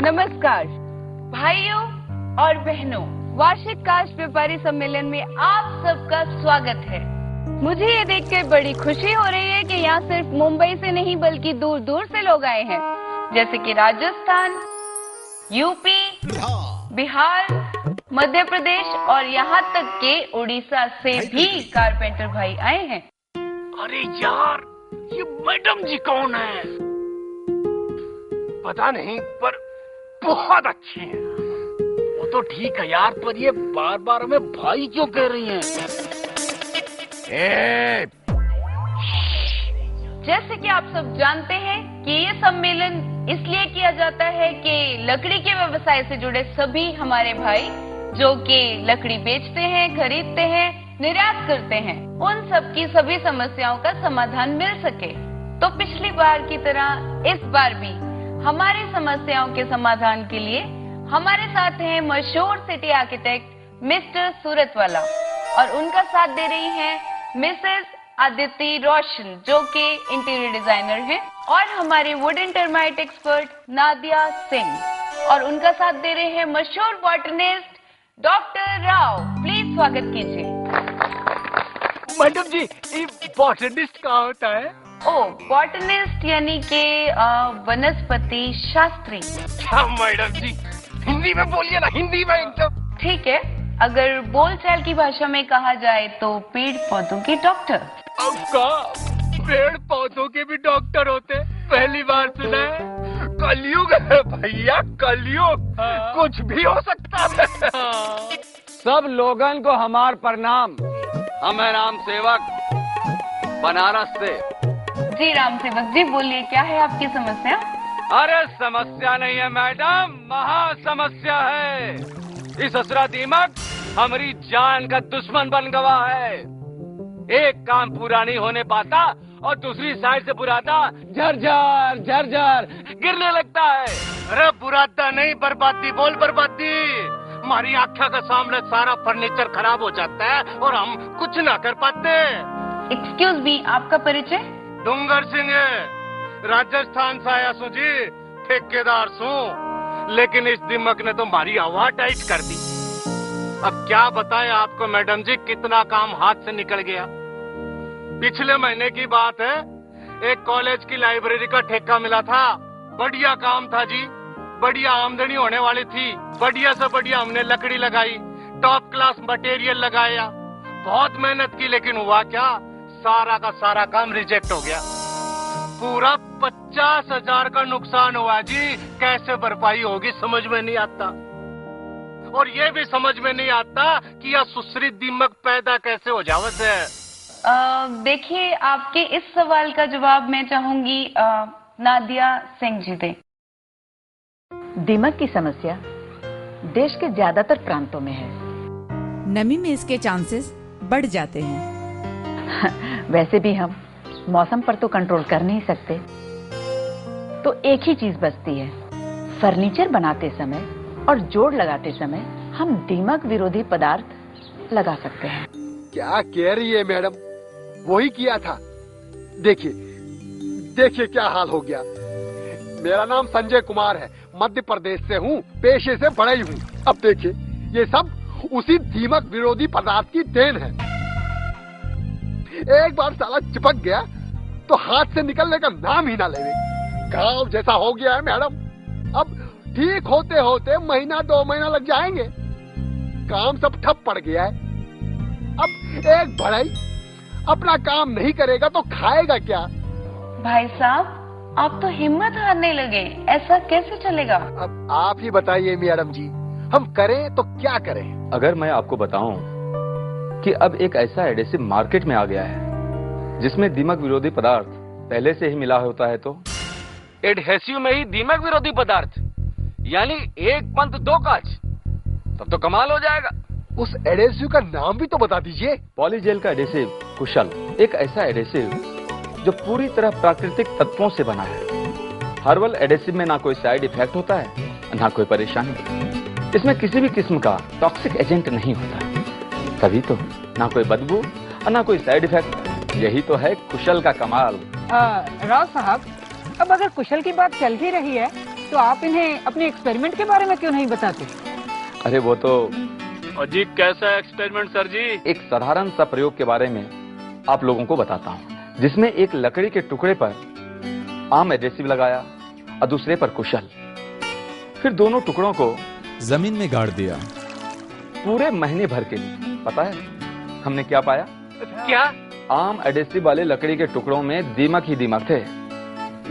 नमस्कार भाइयों और बहनों, वार्षिक कास्ट व्यापारी सम्मेलन में आप सबका स्वागत है। मुझे ये देखकर बड़ी खुशी हो रही है कि यहाँ सिर्फ मुंबई से नहीं बल्कि दूर दूर से लोग आए हैं, जैसे कि राजस्थान, यूपी, बिहार, मध्य प्रदेश और यहाँ तक के उड़ीसा से भी कारपेंटर भाई आए हैं। अरे यार, ये मैडम जी कौन है? पता नहीं, पर बहुत अच्छी हैं। वो तो ठीक है यार, पर ये बार बार हमें भाई क्यों कह रही हैं? जैसे कि आप सब जानते हैं कि ये सम्मेलन इसलिए किया जाता है कि लकड़ी के व्यवसाय से जुड़े सभी हमारे भाई जो कि लकड़ी बेचते हैं, खरीदते हैं, निर्यात करते हैं, उन सब की सभी समस्याओं का समाधान मिल सके। तो पिछली बार की तरह इस बार भी हमारी समस्याओं के समाधान के लिए हमारे साथ हैं मशहूर सिटी आर्किटेक्ट मिस्टर सूरतवाला और उनका साथ दे रही हैं मिसेस अदिति रोशन जो कि इंटीरियर डिजाइनर हैं, और हमारे wooden termite expert Nadia Singh, और उनका साथ दे रहे हैं मशहूर बॉटनिस्ट डॉक्टर राव। प्लीज स्वागत कीजिए। मैडम जी, ये बॉटनिस्ट क्या होता है? ओ, बॉटनिस्ट यानी कि वनस्पति शास्त्री। क्या मैडम जी, हिंदी में बोलिए ना, हिंदी में एकदम। ठीक है, अगर बोलचाल की भाषा में कहा जाए तो पेड़ पौधों के डॉक्टर। आपका पेड़ पौधों के भी डॉक्टर होते? पहली बार सुना है। कलयुग है भैया, कलयुग। कुछ भी हो सकता है। सब लोगन को हमार प्रणाम। हम है राम सेवक, बनारस से। जी राम सेवक जी, बोलिए, क्या है आपकी समस्या? अरे समस्या नहीं है मैडम, महा समस्या है। इस असुरा दीमक हमारी जान का दुश्मन बन गवा है। एक काम पूरा नहीं होने पाता और दूसरी साइड से बुरादा झरझर झरझर गिरने लगता है। अरे बुरादा नहीं, बर्बादी बोल, बर्बादी। हमारी आंखों के सामने सारा फर्नीचर खराब हो जाता है और हम कुछ ना कर पाते। एक्सक्यूज मी, आपका परिचय? डूंगर सिंह है, राजस्थान से आया सू जी, ठेकेदार सू। लेकिन इस दिमक ने तो हमारी हवा टाइट कर दी। अब क्या बताएं आपको मैडम जी, कितना काम हाथ से निकल गया। पिछले महीने की बात है, एक कॉलेज की लाइब्रेरी का ठेका मिला था। बढ़िया काम था जी, बढ़िया आमदनी होने वाली थी। बढ़िया से बढ़िया हमने लकड़ी लगाई, टॉप क्लास मटेरियल लगाया, बहुत मेहनत की, लेकिन हुआ क्या, सारा का सारा काम रिजेक्ट हो गया। पूरा 50,000 का नुकसान हुआ जी। कैसे भरपाई होगी समझ में नहीं आता, और ये भी समझ में नहीं आता कि यह सुसरी दीमक पैदा कैसे हो जावत है। देखिए, आपके इस सवाल का जवाब मैं चाहूंगी नादिया सिंह जी दे। दीमक की समस्या देश के ज्यादातर प्रांतों में है। नमी में इसके चांसेस बढ़ जाते हैं। वैसे भी हम मौसम पर तो कंट्रोल कर नहीं सकते, तो एक ही चीज बचती है, फर्नीचर बनाते समय और जोड़ लगाते समय हम दीमक विरोधी पदार्थ लगा सकते हैं। क्या कह रही है मैडम? वही किया था। देखिए देखिए क्या हाल हो गया। मेरा नाम संजय कुमार है, मध्य प्रदेश से हूँ, पेशे से बढ़ई हूँ। अब देखिए, ये सब उसी दीमक विरोधी पदार्थ की देन है। एक बार साला चिपक गया तो हाथ से निकलने का नाम ही ना लेवे। गाँव जैसा हो गया है मैडम। अब ठीक होते होते महीना 2 महीना लग जाएंगे। काम सब ठप पड़ गया है। अब एक बढ़ई अपना काम नहीं करेगा तो खाएगा क्या? भाई साहब, आप तो हिम्मत हारने लगे, ऐसा कैसे चलेगा? अब आप ही बताइए मैडम जी, हम करें तो क्या करें? अगर मैं आपको बताऊं कि अब एक ऐसा एडेसिव मार्केट में आ गया है जिसमें दीमक विरोधी पदार्थ पहले से ही मिला होता है, तो एडहेसिव में ही दीमक विरोधी पदार्थ, यानी एक पंथ 2 काज, तब तो कमाल हो जाएगा। उस एडेसिव का नाम भी तो बता दीजिए। पॉलीजेल का एडेसिव कुशल एक ऐसा एडेसिव जो पूरी तरह प्राकृतिक तत्वों से बना है। हर्बल एडेसिव में ना कोई साइड इफेक्ट होता है, ना कोई परेशानी। इसमें किसी भी किस्म का टॉक्सिक एजेंट नहीं होता, तभी तो ना कोई बदबू और ना कोई साइड इफेक्ट। यही तो है कुशल का कमाल। राव साहब, अब अगर कुशल की बात चल ही रही है तो आप इन्हें अपने एक्सपेरिमेंट के बारे में क्यों नहीं बताते? अरे वो तो जी कैसा एक्सपेरिमेंट सर जी? एक साधारण सा प्रयोग के बारे में आप लोगों को बताता हूँ, जिसमें एक लकड़ी के टुकड़े पर आम एडहेसिव लगाया और दूसरे पर कुशल। फिर दोनों टुकड़ों को जमीन में गाड़ दिया। पूरे महीने भर के लिए। पता है हमने क्या पाया? क्या? आम एडहेसिव वाले लकड़ी के टुकड़ों में दीमक ही दीमक थे।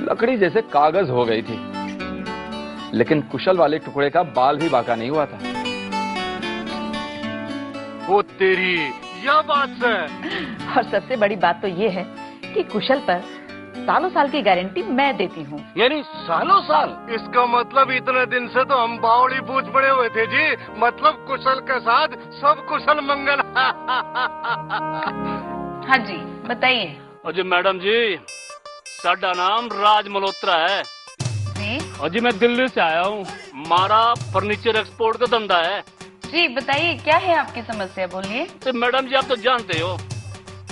लकड़ी जैसे कागज हो गई थी। लेकिन कुशल वाले टुकड़े का बाल भी बाका नहीं हुआ था। वो तेरी यह बात है। और सबसे बड़ी बात तो ये है कि कुशल पर सालों साल की गारंटी मैं देती हूँ। यानी सालों साल? इसका मतलब इतने दिन से तो हम बावड़ी बूझ पड़े हुए थे जी। मतलब कुशल के साथ सब कुशल मंगल। हाँ जी बताइए। जी मैडम जी, साडा नाम राज मल्होत्रा है जी जी। मैं दिल्ली से आया हूँ। हमारा फर्नीचर एक्सपोर्ट का धंधा है जी। बताइए क्या है आपकी समस्या, बोलिए। तो मैडम जी आप तो जानते हो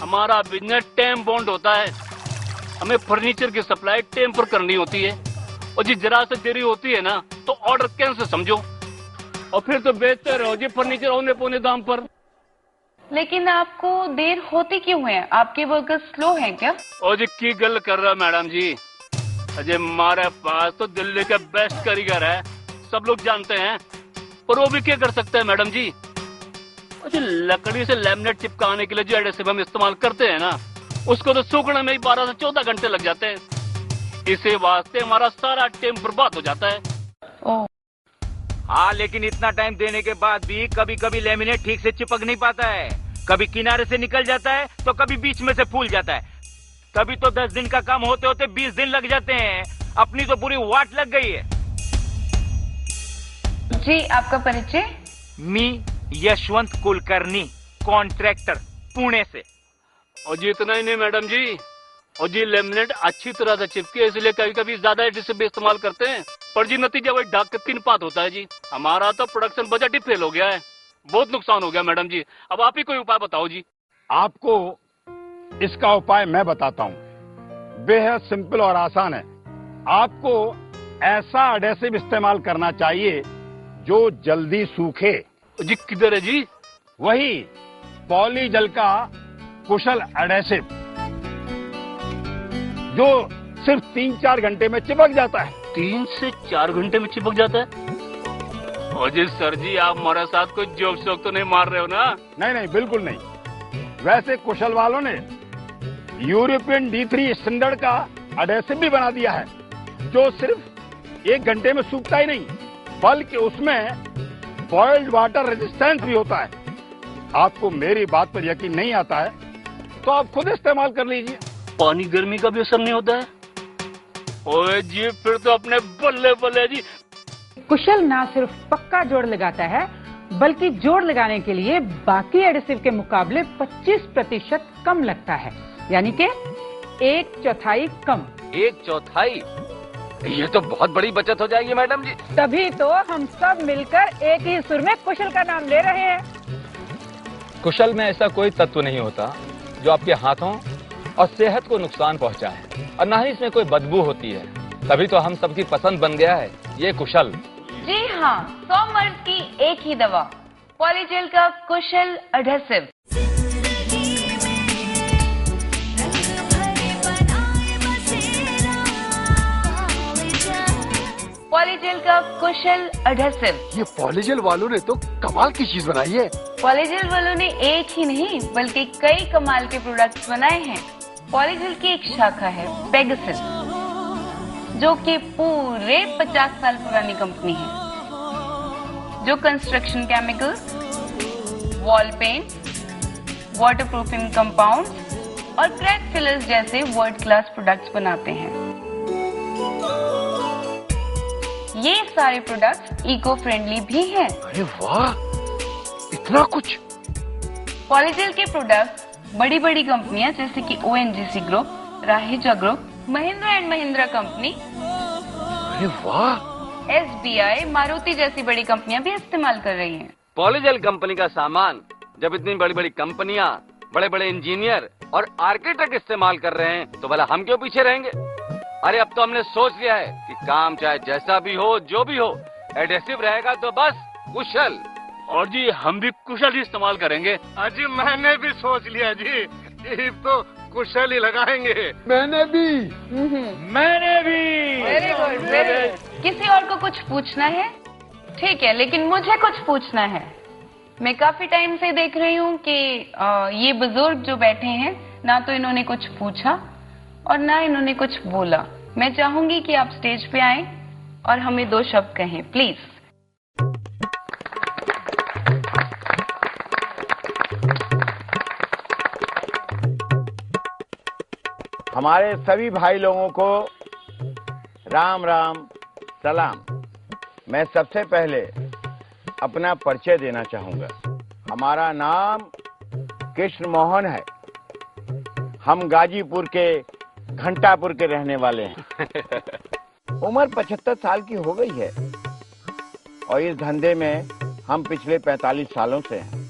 हमारा बिजनेस टाइम बॉन्ड होता है। हमें फर्नीचर की सप्लाई टाइम पर करनी होती है और जी जरा से देरी होती है ना तो ऑर्डर कैंसिल समझो और फिर तो बेचते रहो जी फर्नीचर औने पौने दाम पर। लेकिन आपको देर होती क्यों है? आपके वर्कर्स स्लो हैं क्या? और जी की गल कर रहा मैडम जी, अजय हमारे पास तो दिल्ली का बेस्ट कारीगर है, सब लोग जानते हैं। पर वो भी क्या कर सकते हैं मैडम जी? और लकड़ी से लैमिनेट चिपकाने के लिए जो एडहेसिव हम इस्तेमाल करते हैं ना, उसको तो सूखने में ही 12 से 14 घंटे लग जाते हैं। इसी वास्ते हमारा सारा टाइम बर्बाद हो जाता है। ओह हाँ, लेकिन इतना टाइम देने के बाद भी कभी कभी लेमिनेट ठीक से चिपक नहीं पाता है। कभी किनारे से निकल जाता है तो कभी बीच में से फूल जाता है। कभी तो 10 दिन का काम होते होते 20 दिन लग जाते हैं। अपनी तो पूरी वाट लग गई है। जी आपका परिचय? मी यशवंत कुलकर्णी, कॉन्ट्रैक्टर, पुणे से। और जी इतना ही नहीं मैडम जी, और जी लेमिनेट अच्छी तरह से चिपके इसलिए कभी कभी ज्यादा एडहेसिव भी इस्तेमाल करते हैं, पर जी नतीजा वही ढाक के 3 पात होता है जी। हमारा तो प्रोडक्शन बजट ही फेल हो गया है, बहुत नुकसान हो गया मैडम जी। अब आप ही कोई उपाय बताओ जी। आपको इसका उपाय मैं बताता हूँ, बेहद सिंपल और आसान है। आपको ऐसा एडहेसिव इस्तेमाल करना चाहिए जो जल्दी सूखे। जी किधर है जी? वही पॉलीजल का कुशल एडहेसिव जो सिर्फ 3-4 घंटे में चिपक जाता है। 3 से 4 घंटे में चिपक जाता है? और जी सर जी आप हमारे साथ कोई जोक शोक तो नहीं मार रहे हो ना? नहीं, बिल्कुल नहीं। वैसे कुशल वालों ने यूरोपियन D3 स्टैंडर्ड का एडहेसिव भी बना दिया है, जो सिर्फ 1 घंटे में सूखता ही नहीं बल्कि उसमें बॉइल्ड वाटर रेजिस्टेंस भी होता है। आपको मेरी बात पर यकीन नहीं आता है तो आप खुद इस्तेमाल कर लीजिए। पानी गर्मी का भी असर नहीं होता है? ओए जी फिर तो अपने बल्ले बल्ले जी। कुशल ना सिर्फ पक्का जोड़ लगाता है बल्कि जोड़ लगाने के लिए बाकी एडहेसिव के मुकाबले 25% कम लगता है, यानी कि 1/4 कम। 1/4? ये तो बहुत बड़ी बचत हो जाएगी मैडम जी। तभी तो हम सब मिलकर एक ही सुर में कुशल का नाम ले रहे हैं। कुशल में ऐसा कोई तत्व नहीं होता जो आपके हाथों और सेहत को नुकसान पहुंचाए, और ना ही इसमें कोई बदबू होती है। तभी तो हम सबकी पसंद बन गया है ये कुशल। जी हाँ, 100 मर्ज की एक ही दवा, पॉलीजेल का कुशल एडहेसिव। पॉलीजेल का कुशल एडहेसिव। ये पॉलीजेल वालों ने तो कमाल की चीज बनाई है। पॉलीजेल वालों ने एक ही नहीं बल्कि कई कमाल के प्रोडक्ट्स बनाए हैं। पॉलीजेल की एक शाखा है पेगासस, जो कि पूरे 50 साल पुरानी कंपनी है, जो construction chemicals, wall paint, waterproofing compound और क्रैक फिलर्स जैसे वर्ल्ड क्लास प्रोडक्ट्स बनाते हैं। ये सारे प्रोडक्ट्स इको फ्रेंडली भी हैं। अरे वाह, इतना कुछ! पॉलीजेल के प्रोडक्ट्स बड़ी बड़ी कंपनियां जैसे कि ONGC group, Raheja group, Mahindra and Mahindra company, अरे वाह, SBI, मारुति जैसी बड़ी कंपनियां भी इस्तेमाल कर रही हैं। पॉलीजेल कंपनी का सामान जब इतनी बड़ी बड़ी कंपनियां, बड़े बड़े इंजीनियर और आर्किटेक्ट इस्तेमाल कर रहे हैं तो भला हम क्यों पीछे रहेंगे? अरे अब तो हमने सोच लिया है कि काम चाहे जैसा भी हो, जो भी हो, एडेसिव रहेगा तो बस कुशल। और जी हम भी कुशल ही इस्तेमाल करेंगे। अजी मैंने भी सोच लिया जी, इब तो कुशल ही लगाएंगे। मैंने भी। Very good. किसी और को कुछ पूछना है? ठीक है, लेकिन मुझे कुछ पूछना है। मैं काफी टाइम से देख रही हूँ कि ये बुजुर्ग जो बैठे हैं, ना तो इन्होंने कुछ पूछा और ना इन्होंने कुछ बोला। मैं चाहूंगी कि आप स्टेज पे आएं और हमें 2 शब्द कहें, प्लीज। हमारे सभी भाई लोगों को राम राम सलाम। मैं सबसे पहले अपना परिचय देना चाहूंगा। हमारा नाम कृष्ण मोहन है। हम गाजीपुर के घंटापुर के रहने वाले हैं। उम्र 75 साल की हो गई है और इस धंधे में हम पिछले 45 सालों से हैं।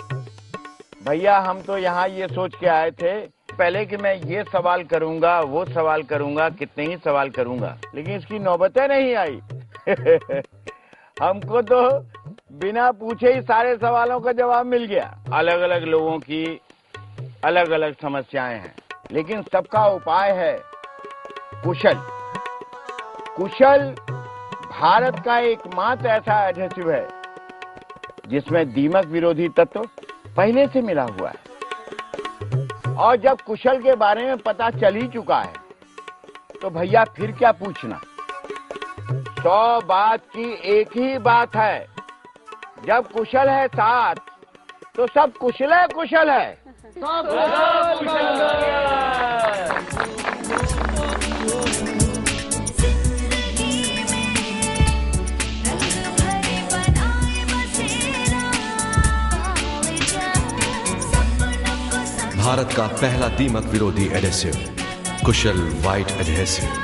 भैया हम तो यहाँ ये सोच के आए थे पहले कि मैं ये सवाल करूंगा, वो सवाल करूंगा, कितने ही सवाल करूंगा, लेकिन इसकी नौबतें नहीं आई। हमको तो बिना पूछे ही सारे सवालों का जवाब मिल गया। अलग अलग लोगों की अलग अलग समस्याएं हैं, लेकिन सबका उपाय है कुशल। कुशल भारत का एकमात्र ऐसा एडहेसिव है जिसमें दीमक विरोधी तत्व पहले से मिला हुआ है। और जब कुशल के बारे में पता चल ही चुका है तो भैया फिर क्या पूछना। 100 बात की एक ही बात है, जब कुशल है साथ तो सब कुशल है। कुशल है भारत का पहला दीमक विरोधी एडेसिव, कुशल व्हाइट एडहेसिव।